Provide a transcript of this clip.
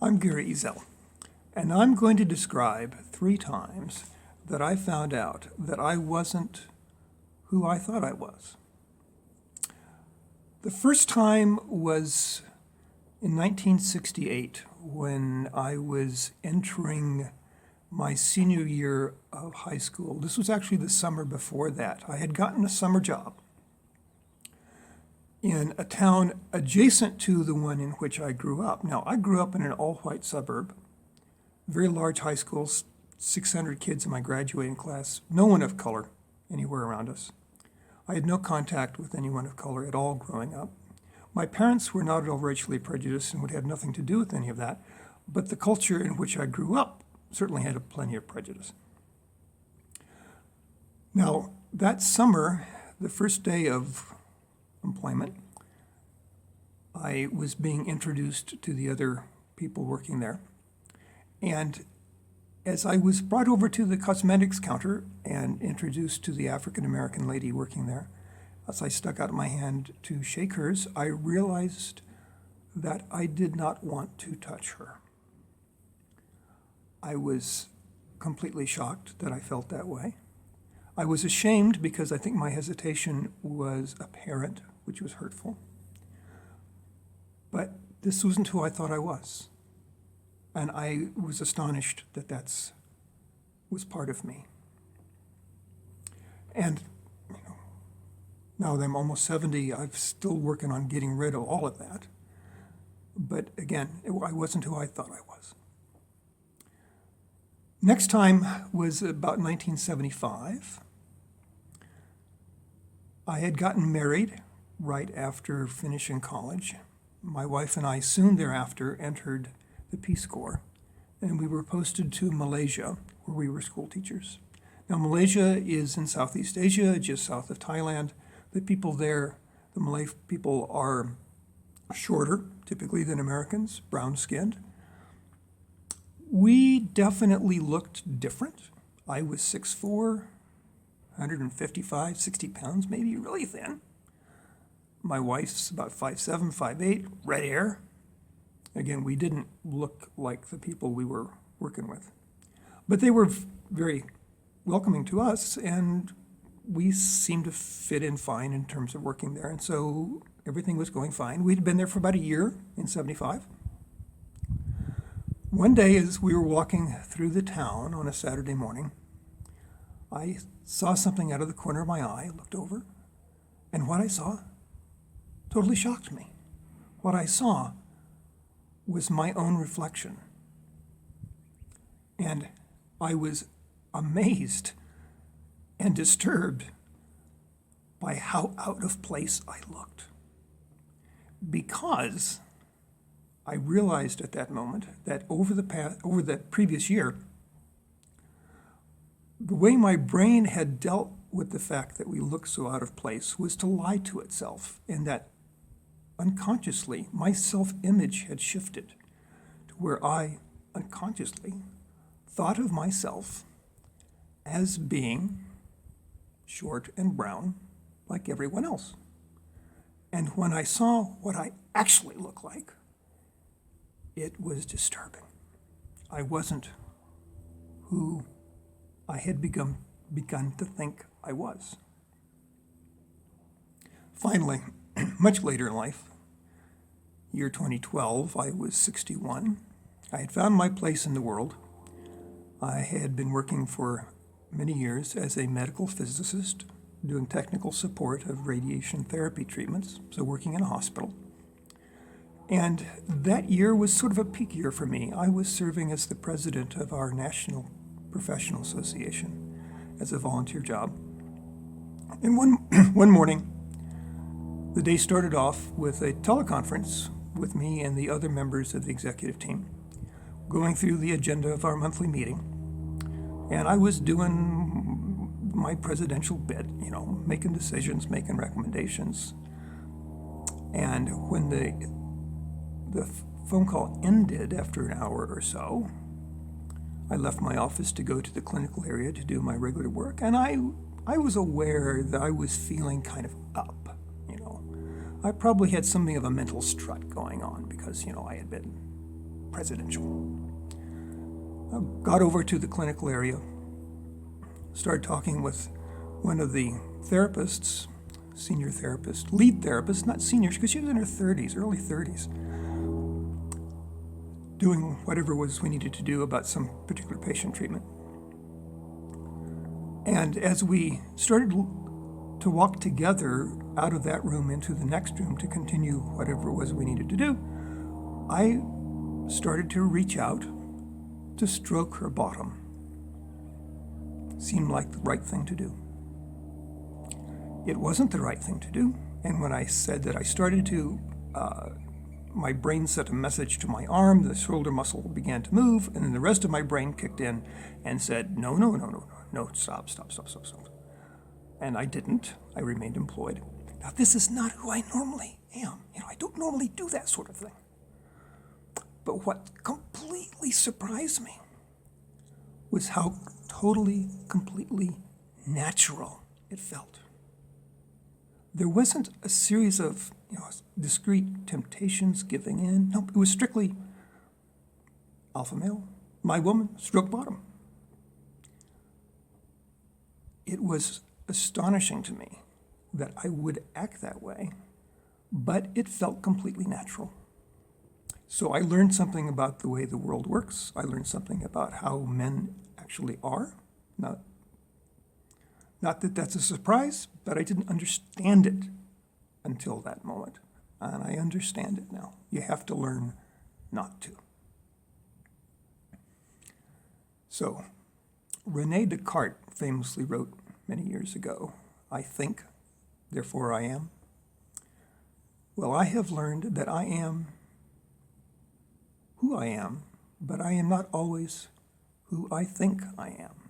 I'm Gary Ezzell, and I'm going to describe 3 times that I found out that I wasn't who I thought I was. The first time was in 1968 when I was entering my senior year of high school. This was actually the summer before that. I had gotten a summer job in a town adjacent to the one in which I grew up. Now, I grew up in an all-white suburb, very large high school, 600 kids in my graduating class, no one of color anywhere around us. I had no contact with anyone of color at all growing up. My parents were not at all racially prejudiced and would have nothing to do with any of that, but the culture in which I grew up certainly had plenty of prejudice. Now, that summer, the first day of employment, I was being introduced to the other people working there. And as I was brought over to the cosmetics counter and introduced to the African-American lady working there, as I stuck out my hand to shake hers, I realized that I did not want to touch her. I was completely shocked that I felt that way. I was ashamed because I think my hesitation was apparent, which was hurtful. But this wasn't who I thought I was. And I was astonished that was part of me. And now that I'm almost 70, I'm still working on getting rid of all of that. But again, I wasn't who I thought I was. Next time was about 1975. I had gotten married right after finishing college. My wife and I soon thereafter entered the Peace Corps, and we were posted to Malaysia, where we were school teachers. Now, Malaysia is in Southeast Asia, just south of Thailand. The people there, the Malay people, are shorter, typically, than Americans, brown-skinned. We definitely looked different. I was 6'4", 155, 60 pounds, maybe really thin. My wife's about 5'7", 5'8", red hair. Again, we didn't look like the people we were working with. But they were very welcoming to us, and we seemed to fit in fine in terms of working there. And so everything was going fine. We'd been there for about a year in 75. One day, as we were walking through the town on a Saturday morning, I saw something out of the corner of my eye, looked over, and what I saw totally shocked me. What I saw was my own reflection. And I was amazed and disturbed by how out of place I looked. Because I realized at that moment that over the previous year, the way my brain had dealt with the fact that we looked so out of place was to lie to itself, and that unconsciously my self-image had shifted to where I unconsciously thought of myself as being short and brown like everyone else. And when I saw what I actually looked like, it was disturbing. I wasn't who I had begun to think I was. Finally, much later in life, year 2012, I was 61. I had found my place in the world. I had been working for many years as a medical physicist, doing technical support of radiation therapy treatments, so working in a hospital. And that year was sort of a peak year for me. I was serving as the president of our National Professional Association as a volunteer job. And one morning, the day started off with a teleconference with me and the other members of the executive team, going through the agenda of our monthly meeting. And I was doing my presidential bit, making decisions, making recommendations. And when the phone call ended after an hour or so, I left my office to go to the clinical area to do my regular work, and I was aware that I was feeling kind of up, I probably had something of a mental strut going on because, I had been presidential. I got over to the clinical area, started talking with one of the therapists, senior therapist, lead therapist, not senior, because she was in her 30s, early 30s, doing whatever was we needed to do about some particular patient treatment. And as we started to walk together out of that room into the next room to continue whatever it was we needed to do, I started to reach out to stroke her bottom. Seemed like the right thing to do. It wasn't the right thing to do, and when I said that I started to, my brain sent a message to my arm, the shoulder muscle began to move, and then the rest of my brain kicked in and said, no, stop. And I didn't. I remained employed. Now, this is not who I normally am. I don't normally do that sort of thing. But what completely surprised me was how totally, completely natural it felt. There wasn't a series of discrete temptations, giving in. No, it was strictly alpha male, my woman, stroke bottom. It was astonishing to me that I would act that way, but it felt completely natural. So I learned something about the way the world works. I learned something about how men actually are. Not that that's a surprise, but I didn't understand it until that moment. And I understand it now. You have to learn not to. So, René Descartes famously wrote many years ago, "I think, therefore I am." Well, I have learned that I am who I am, but I am not always who I think I am.